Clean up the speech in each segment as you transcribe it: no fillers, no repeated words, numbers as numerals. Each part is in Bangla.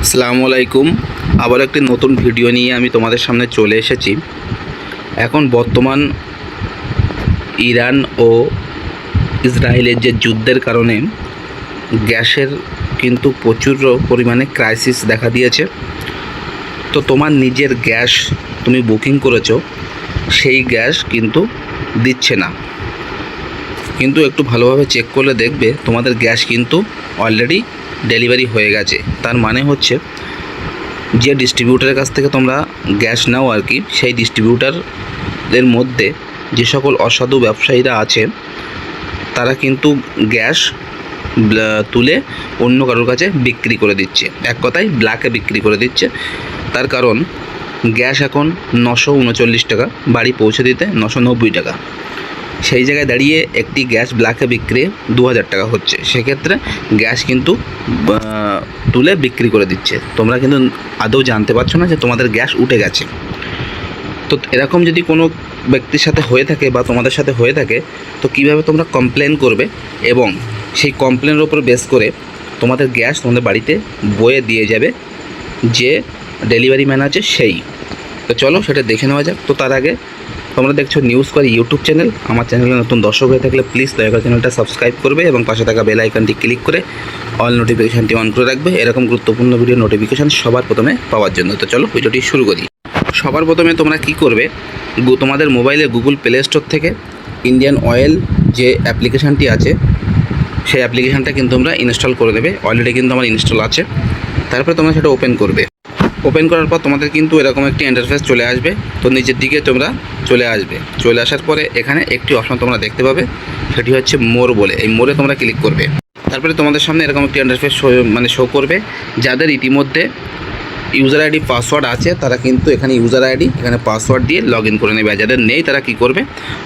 আসসালামু আলাইকুম। আবার একটি নতুন ভিডিও নিয়ে আমি তোমাদের সামনে চলে এসেছি। এখন বর্তমান ইরান ও ইসরায়েলের যে যুদ্ধের কারণে গ্যাসের কিন্তু প্রচুর পরিমাণে ক্রাইসিস দেখা দিয়েছে। তো তোমার নিজের গ্যাস তুমি বুকিং করেছো, সেই গ্যাস কিন্তু দিচ্ছে না। কিন্তু একটু ভালোভাবে চেক করলে দেখবে তোমাদের গ্যাস কিন্তু অলরেডি ডেলিভারি হয়ে গেছে। তার মানে হচ্ছে যে ডিস্ট্রিবিউটারের কাছ থেকে তোমরা গ্যাস নাও আর কি, সেই ডিস্ট্রিবিউটারদের মধ্যে যে সকল অসাধু ব্যবসায়ীরা আছে তারা কিন্তু গ্যাস তুলে অন্য কারোর কাছে বিক্রি করে দিচ্ছে। এক কথায় ব্ল্যাকে বিক্রি করে দিচ্ছে। তার কারণ গ্যাস এখন 939 টাকা, বাড়ি পৌঁছে দিতে 990 টাকা। সেই জায়গায় দাঁড়িয়ে একটি গ্যাস ব্ল্যাকে বিক্রি 2000 টাকা হচ্ছে। সেক্ষেত্রে গ্যাস কিন্তু তুলে বিক্রি করে দিচ্ছে। তোমরা কিন্তু আদৌ জানতে পারছো না যে তোমাদের গ্যাস উঠে গেছে। তো এরকম যদি কোনো ব্যক্তির সাথে হয়ে থাকে বা তোমাদের সাথে হয়ে থাকে, তো কিভাবে তোমরা কমপ্লেন করবে এবং সেই কমপ্লেনের উপর বেস করে তোমাদের গ্যাস তোমাদের বাড়িতে বয়ে দিয়ে যাবে যে ডেলিভারি ম্যান আছে সেই। তো চলো সেটা দেখে নেওয়া যাক। তো তার আগে তোমরা দেখছো নিউজ করে ইউটিউব চ্যানেল। আমার চ্যানেলে নতুন দর্শক হয়ে থাকলে প্লিজ দয়া করে চ্যানেলটা সাবস্ক্রাইব করবে এবং পাশে থাকা বেল আইকনটি ক্লিক করে অল নোটিফিকেশানটি অন করে রাখবে এরকম গুরুত্বপূর্ণ ভিডিও নোটিফিকেশান সবার প্রথমে পাওয়ার জন্য। তো চলো ভিডিওটি শুরু করি। সবার প্রথমে তোমরা কি করবে, তোমাদের মোবাইলে গুগল প্লে স্টোর থেকে ইন্ডিয়ান অয়েল যে অ্যাপ্লিকেশানটি আছে সেই অ্যাপ্লিকেশানটা কিন্তু তোমরা ইনস্টল করে দেবে। অলরেডি কিন্তু আমার ইনস্টল আছে। তারপরে তোমরা সেটা ওপেন করবে। ওপেন করার পর তোমাদের কিন্তু এরকম একটি ইন্টারফেস চলে আসবে। তো নিচের দিকে তোমরা চলে আসার পরে এখানে একটি অপশন তোমরা দেখতে পাবে, সেটি হচ্ছে মোর বলে। এই মোরে তোমরা ক্লিক করবে। তারপরে তোমাদের সামনে এরকম একটি ইন্টারফেস শো করবে। যাদের ইতিমধ্যে ইউজার আইডি পাসওয়ার্ড আছে তারা কিন্তু এখানে ইউজার আইডি এখানে পাসওয়ার্ড দিয়ে লগ ইন করে নেবে। আর যাদের নেই তারা কি করবে,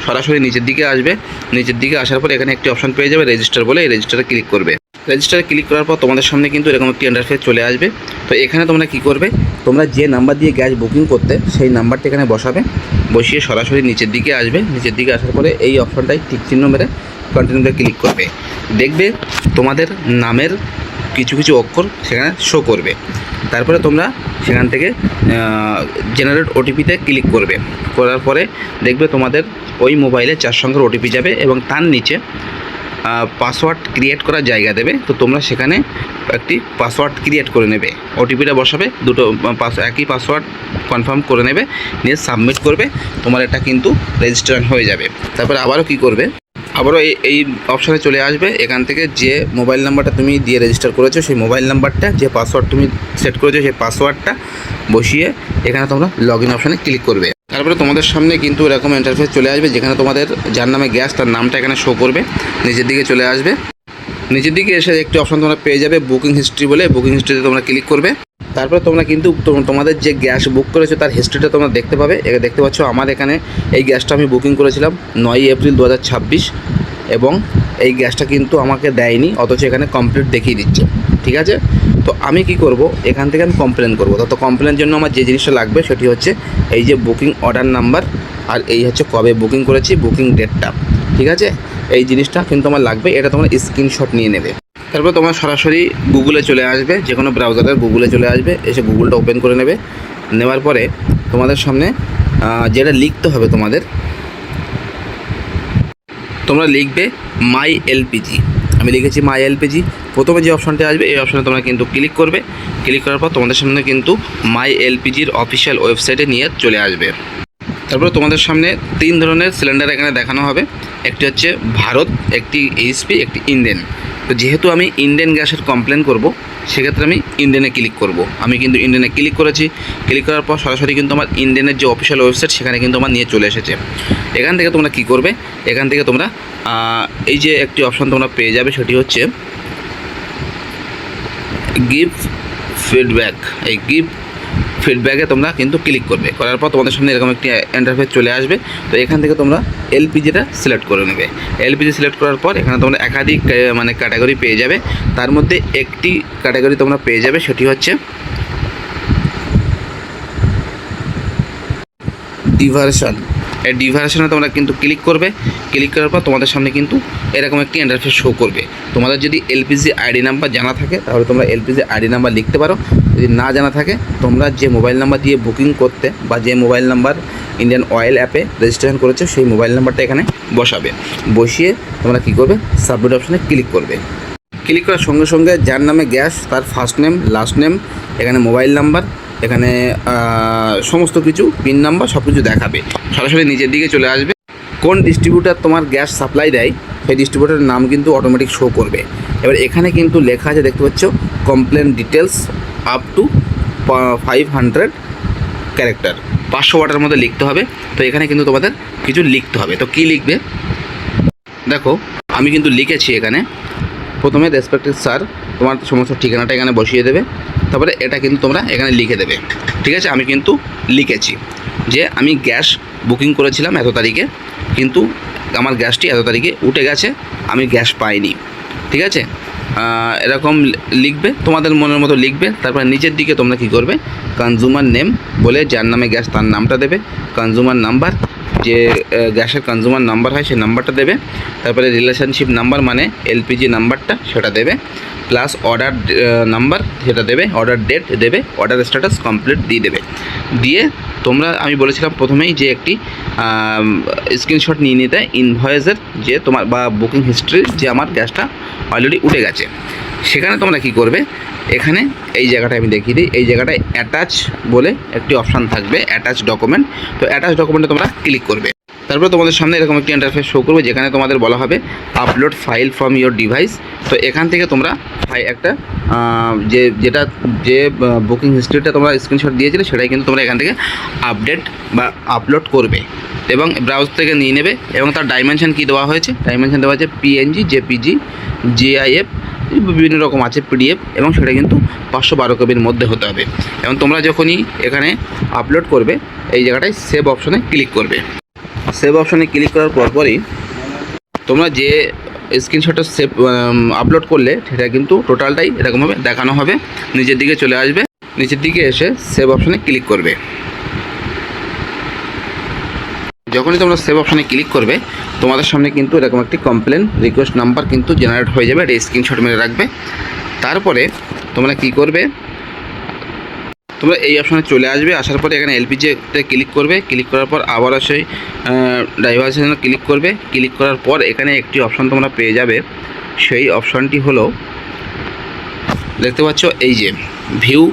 সরাসরি নিচের দিকে আসবে। নিচের দিকে আসার পর এখানে একটি অপশন পেয়ে যাবে রেজিস্টার বলে। এই রেজিস্টারে ক্লিক করবে। রেজিস্টারে ক্লিক করার পর তোমাদের সামনে কিন্তু এরকম একটি ইন্টারফেস চলে আসবে। তো এখানে তোমরা কি করবে, তোমরা যে নাম্বার দিয়ে গ্যাস বুকিং করতে সেই নাম্বারটি এখানে বসাবে। বসিয়ে সরাসরি নিচের দিকে আসবে। নিচের দিকে আসার পরে এই অপশনটাই টিক চিহ্ন মেরে কন্টিনিউতে ক্লিক করবে। দেখবে তোমাদের নামের কিছু কিছু অক্ষর সেখানে শো করবে। তারপরে তোমরা সেখান থেকে জেনারেট ওটিপিতে ক্লিক করবে। করার পরে দেখবে তোমাদের ওই মোবাইলে 4 সংখ্যার ওটিপি যাবে এবং তার নিচে পাসওয়ার্ড ক্রিয়েট করার জায়গা দেবে। তো তোমরা সেখানে একটি পাসওয়ার্ড ক্রিয়েট করে নেবে। ওটিপিটা বসাবে, দুটো একই পাসওয়ার্ড কনফার্ম করে নেবে, নিয়ে সাবমিট করবে। তোমার এটা কিন্তু রেজিস্ট্রেশন হয়ে যাবে। তারপরে আবারও কি করবে, আবারও এই অপশানে চলে আসবে। এখান থেকে যে মোবাইল নাম্বারটা তুমি দিয়ে রেজিস্টার করেছো সেই মোবাইল নাম্বারটা, যে পাসওয়ার্ড তুমি সেট করেছো সেই পাসওয়ার্ডটা বসিয়ে এখানে তোমরা লগ ইন অপশানে ক্লিক করবে। তারপরে তোমাদের সামনে কিন্তু এরকম ইন্টারফেস চলে আসবে, যেখানে তোমাদের যার নামে গ্যাস তার নামটা এখানে শো করবে। নিচের দিকে চলে আসবে। নিচের দিকে এসে একটি অপশান তোমরা পেয়ে যাবে বুকিং হিস্ট্রি বলে। বুকিং হিস্ট্রিতে তোমরা ক্লিক করবে। তারপরে তোমরা কিন্তু তোমাদের যে গ্যাস বুক করেছো তার হিস্ট্রিটা তোমরা দেখতে পাবে। দেখতে পাচ্ছ আমার এখানে এই গ্যাসটা আমি বুকিং করেছিলাম 9 এপ্রিল 2026 এবং এই গ্যাসটা কিন্তু আমাকে দেয়নি, অথচ এখানে কমপ্লিট দেখিয়ে দিচ্ছে। ঠিক আছে, তো আমি কি করব, এখান থেকে আমি কমপ্লেন করব। তো কমপ্লেনের জন্য আমার যে জিনিসটা লাগবে সেটি হচ্ছে এই যে বুকিং অর্ডার নাম্বার, আর এই হচ্ছে কবে বুকিং করেছি, বুকিং ডেটটা। ঠিক আছে, এই জিনিসটা কিন্তু আমার লাগবে। এটা তোমরা স্ক্রিনশট নিয়ে নেবে। তারপর তোমরা সরাসরি গুগলে চলে আসবে, যে কোনো ব্রাউজারের গুগলে চলে আসবে। এসে গুগলটা ওপেন করে নেবে। নেওয়ার পরে তোমাদের সামনে যেটা লিখতে হবে তোমরা লিখবে মাই এলপিজি। আমি লিখেছি মাই এলপিজি। প্রথমে যে অপশানটি আসবে এই অপশানে তোমরা কিন্তু ক্লিক করবে। ক্লিক করার পর তোমাদের সামনে কিন্তু মাই এলপিজির অফিসিয়াল ওয়েবসাইটে নিয়ে চলে আসবে। তারপরে তোমাদের সামনে 3 ধরনের সিলিন্ডার এখানে দেখানো হবে। একটি হচ্ছে ভারত, একটি এইচপি, একটি ইন্ডেন। তো যেহেতু আমি ইন্ডেন গ্যাসের কমপ্লেন করব, সেক্ষেত্রে আমি ইন্ডেনে ক্লিক করব। আমি কিন্তু ইন্ডেনে ক্লিক করেছি। ক্লিক করার পর সরাসরি কিন্তু আমার ইন্ডেনের যে অফিসিয়াল ওয়েবসাইট সেখানে কিন্তু আমার নিয়ে চলে এসেছে। এখান থেকে তোমরা কি করবে, এখান থেকে তোমরা এই যে একটি অপশান তোমরা পেয়ে যাবে, সেটি হচ্ছে গিভ ফিডব্যাক। এই গিভ ফিডব্যাকে তোমরা কিন্তু ক্লিক করবে। করার পর তোমাদের সামনে এরকম একটি ইন্টারফেস চলে আসবে। তো এখান থেকে তোমরা এলপিজিটা সিলেক্ট করে নেবে। এলপিজি সিলেক্ট করার পর এখানে তোমরা একাধিক ক্যাটাগরি পেয়ে যাবে। তার মধ্যে একটি ক্যাটাগরি তোমরা পেয়ে যাবে, সেটি হচ্ছে ডিভার্সন। এই ডিভাইসে তোমরা কিন্তু ক্লিক করবে। ক্লিক করার পর তোমাদের সামনে কিন্তু এরকম একটি ইন্টারফেস শো করবে। তোমাদের যদি এলপিজি আইডি নাম্বার জানা থাকে তাহলে তোমরা এলপিজি আইডি নাম্বার লিখতে পারো। যদি না জানা থাকে তোমরা যে মোবাইল নাম্বার দিয়ে বুকিং করতে বা যে মোবাইল নাম্বার ইন্ডিয়ান অয়েল অ্যাপে রেজিস্ট্রেশন করেছে সেই মোবাইল নাম্বারটা এখানে বসাবে। বসিয়ে তোমরা কী করবে, সাবমিট অপশানে ক্লিক করবে। ক্লিক করার সঙ্গে সঙ্গে যার নামে গ্যাস তার ফার্স্ট নেম, লাস্ট নেম, এখানে মোবাইল নাম্বার, এখানে সমস্ত কিছু পিন নাম্বার সব কিছু দেখাবে। সরাসরি নিচের দিকে চলে আসবে। কোন ডিস্ট্রিবিউটার তোমার গ্যাস সাপ্লাই দেয় সেই ডিস্ট্রিবিউটারের নাম কিন্তু অটোমেটিক শো করবে। এবার এখানে কিন্তু লেখা আছে, দেখতে পাচ্ছ, complain details up to 500 character, 500 ওয়ার্ডের মধ্যে লিখতে হবে। তো এখানে কিন্তু তোমাদের কিছু লিখতে হবে। তো কী লিখবে দেখো, আমি কিন্তু লিখেছি এখানে। প্রথমে রেসপেক্টেড স্যার, তোমার সমস্ত ঠিকানাটা এখানে বসিয়ে দেবে। তারপরে এটা কিন্তু তোমরা এখানে লিখে দেবে। ঠিক আছে, আমি কিন্তু লিখেছি যে আমি গ্যাস বুকিং করেছিলাম এত তারিখে, কিন্তু আমার গ্যাসটি এত তারিখে উঠে গেছে, আমি গ্যাস পাইনি। ঠিক আছে, এরকম লিখবে, তোমাদের মনের মতো লিখবে। তারপর নিচের দিকে তোমরা কি করবে, কনজিউমার নেম বলে যার নামে গ্যাস তার নামটা দেবে। কনজিউমার নাম্বার, যে গ্যাসের কনজিউমার নাম্বার হয় সেই নাম্বারটা দেবে। তারপরে রিলেশনশিপ নাম্বার মানে এলপিজি নাম্বারটা সেটা দেবে, প্লাস অর্ডার নাম্বার সেটা দেবে, অর্ডার ডেট দেবে, অর্ডার স্ট্যাটাস কমপ্লিট দিয়ে দেবে। দিয়ে তোমরা, আমি বলেছিলাম প্রথমেই যে একটি স্ক্রিনশট নিয়ে নিতে ইনভয়েসের, যে তোমার বা বুকিং হিস্ট্রির যে আমার গ্যাসটা অলরেডি উঠে গেছে। সেখানে তোমরা কি করবে, এখানে এই জায়গাটায় আমি দেখিয়ে দিই, এই জায়গাটায় অ্যাটাচ বলে একটি অপশান থাকবে, অ্যাটাচ ডকুমেন্ট। তো অ্যাটাচ ডকুমেন্টে তোমরা ক্লিক করবে। তারপরে তোমাদের সামনে এরকম একটি ইন্টারফেস শো করবে, যেখানে তোমাদের বলা হবে upload file from your device. তো এখান থেকে তোমরা একটা যেটা বুকিং হিস্ট্রিটা তোমরা স্ক্রিনশট দিয়েছিলে সেটাই কিন্তু তোমরা এখান থেকে আপডেট বা আপলোড করবে এবং ব্রাউজ থেকে নিয়ে নেবে। এবং তার ডাইমেনশন কী দেওয়া হয়েছে, ডাইমেনশন দেওয়া হয়েছে পিএনজি, জেপিজি, জিআইএফ, বিভিন্ন রকম আছে, পিডিএফ, এবং সেটা কিন্তু 512 কপির মধ্যে হতে হবে। এবং তোমরা যখনই এখানে আপলোড করবে এই জায়গাটায় সেভ অপশনে ক্লিক করবে। সেভ অপশনে ক্লিক করার পরপরই তোমরা যে স্ক্রিনশটটা সেভ আপলোড করলে সেটা কিন্তু টোটালটাই এরকমভাবে দেখানো হবে। নিচের দিকে চলে আসবে, নিচের দিকে এসে সেভ অপশনে ক্লিক করবে। যখনই তোমরা সেভ অপশনে ক্লিক করবে তোমাদের সামনে কিন্তু এরকম একটি কমপ্লেন রিকোয়েস্ট নাম্বার কিন্তু জেনারেট হয়ে যাবে। এটা স্ক্রিনশট মেরে রাখবে। তারপরে তোমরা কি করবে, তোমরা এই অপশানে চলে আসবে। আসার পরে এখানে এলপিজিতে ক্লিক করবে। ক্লিক করার পর আবারও সেই ড্রাইভারের জন্য ক্লিক করবে। ক্লিক করার পর এখানে একটি অপশান তোমরা পেয়ে যাবে। সেই অপশানটি হলো, দেখতে পাচ্ছ এই যে ভিউ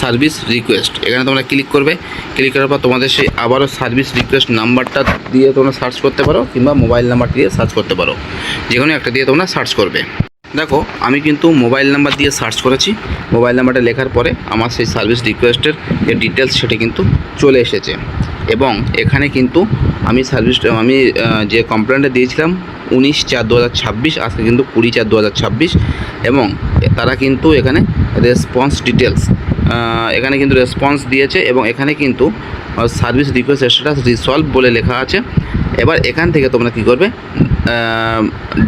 সার্ভিস রিকোয়েস্ট, এখানে তোমরা ক্লিক করবে। ক্লিক করার পর তোমাদের সেই আবারও সার্ভিস রিকোয়েস্ট নাম্বারটা দিয়ে তোমরা সার্চ করতে পারো, কিংবা মোবাইল নাম্বার দিয়ে সার্চ করতে পারো, যে কোনো একটা দিয়ে তোমরা সার্চ করবে। দেখো, আমি কিন্তু মোবাইল নাম্বার দিয়ে সার্চ করেছি। মোবাইল নাম্বারটা লেখার পরে আমার সেই সার্ভিস রিকোয়েস্টের যে ডিটেলস সেটা কিন্তু চলে এসেছে। এবং এখানে কিন্তু আমি যে কমপ্লেনটা দিয়েছিলাম 19/4/2026, আজকে কিন্তু 20/4/2026। এবং তারা কিন্তু এখানে রেসপন্স ডিটেলস, এখানে কিন্তু রেসপন্স দিয়েছে। এবং এখানে কিন্তু সার্ভিস রিকোয়েস্ট স্ট্যাটাস রিসলভ বলে লেখা আছে। এবার এখান থেকে তোমরা কী করবে,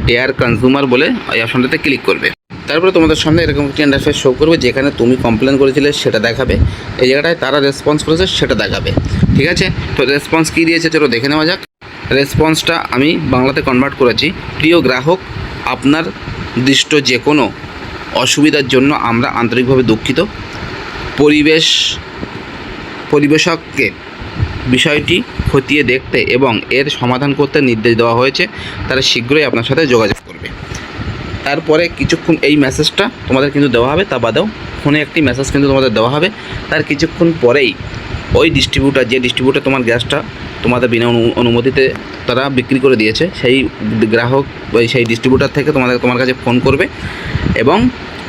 ডেয়ার কনজিউমার বলে এই অপশনটাতে ক্লিক করবে। তারপরে তোমাদের সামনে এরকম একটি ইন্টারফেস শো করবে, যেখানে তুমি কমপ্লেন করেছিলে সেটা দেখাবে, এই জায়গাটায় তারা রেসপন্স করেছে সেটা দেখাবে। ঠিক আছে, তো রেসপন্স কী দিয়েছে চলো দেখে নেওয়া যাক। রেসপন্সটা আমি বাংলাতে কনভার্ট করেছি। প্রিয় গ্রাহক, আপনার দৃষ্ট যে কোনো অসুবিধার জন্য আমরা আন্তরিকভাবে দুঃখিত। পরিবেশককে বিষয়টি খতিয়ে দেখতে এবং এর সমাধান করতে নির্দেশ দেওয়া হয়েছে। তারা শীঘ্রই আপনার সাথে যোগাযোগ করবে। তারপরে কিছুক্ষণ এই মেসেজটা তোমাদের কিন্তু দেওয়া হবে, তা বাদেও ফোনে একটি মেসেজ কিন্তু তোমাদের দেওয়া হবে। তার কিছুক্ষণ পরেই ওই যে ডিস্ট্রিবিউটার তোমার গ্যাসটা তোমাদের বিনা অনুমতিতে তারা বিক্রি করে দিয়েছে, সেই গ্রাহক সেই ডিস্ট্রিবিউটার থেকে তোমার কাছে ফোন করবে এবং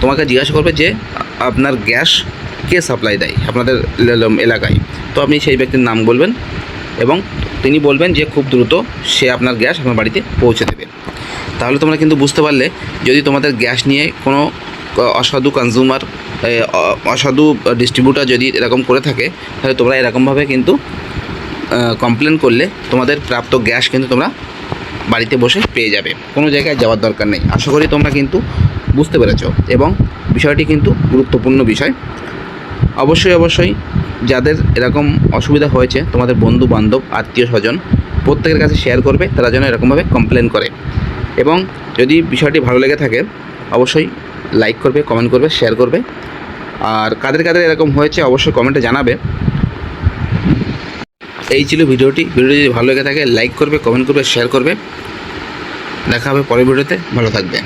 তোমাকে জিজ্ঞাসা করবে যে আপনার গ্যাস কে সাপ্লাই দেয় আপনাদের এলাকায়। তো আপনি সেই ব্যক্তির নাম বলবেন এবং তিনি বলবেন যে খুব দ্রুত সে আপনার গ্যাস আপনার বাড়িতে পৌঁছে দেবে। তাহলে তোমরা কিন্তু বুঝতে পারলে, যদি তোমাদের গ্যাস নিয়ে কোনো অসাধু ডিস্ট্রিবিউটার যদি এরকম করে থাকে, তাহলে তোমরা এরকমভাবে কিন্তু কমপ্লেন করলে তোমাদের প্রাপ্ত গ্যাস কিন্তু তোমরা বাড়িতে বসে পেয়ে যাবে, কোনো জায়গায় যাওয়ার দরকার নেই। আশা করি তোমরা কিন্তু বুঝতে পেরেছো এবং বিষয়টি কিন্তু গুরুত্বপূর্ণ বিষয়। অবশ্যই যাদের এরকম অসুবিধা হয়েছে, তোমাদের বন্ধু বান্ধব আত্মীয় স্বজন প্রত্যেকের কাছে শেয়ার করবে, তারা যেন এরকমভাবে কমপ্লেন করে। এবং যদি বিষয়টি ভালো লেগে থাকে অবশ্যই লাইক করবে, কমেন্ট করবে, শেয়ার করবে। আর কাদের কাদের এরকম হয়েছে অবশ্যই কমেন্টে জানাবে। এই ছিল ভিডিওটি যদি ভালো লেগে থাকে লাইক করবে, কমেন্ট করবে, শেয়ার করবে। দেখা হবে পরের ভিডিওতে। ভালো থাকবে।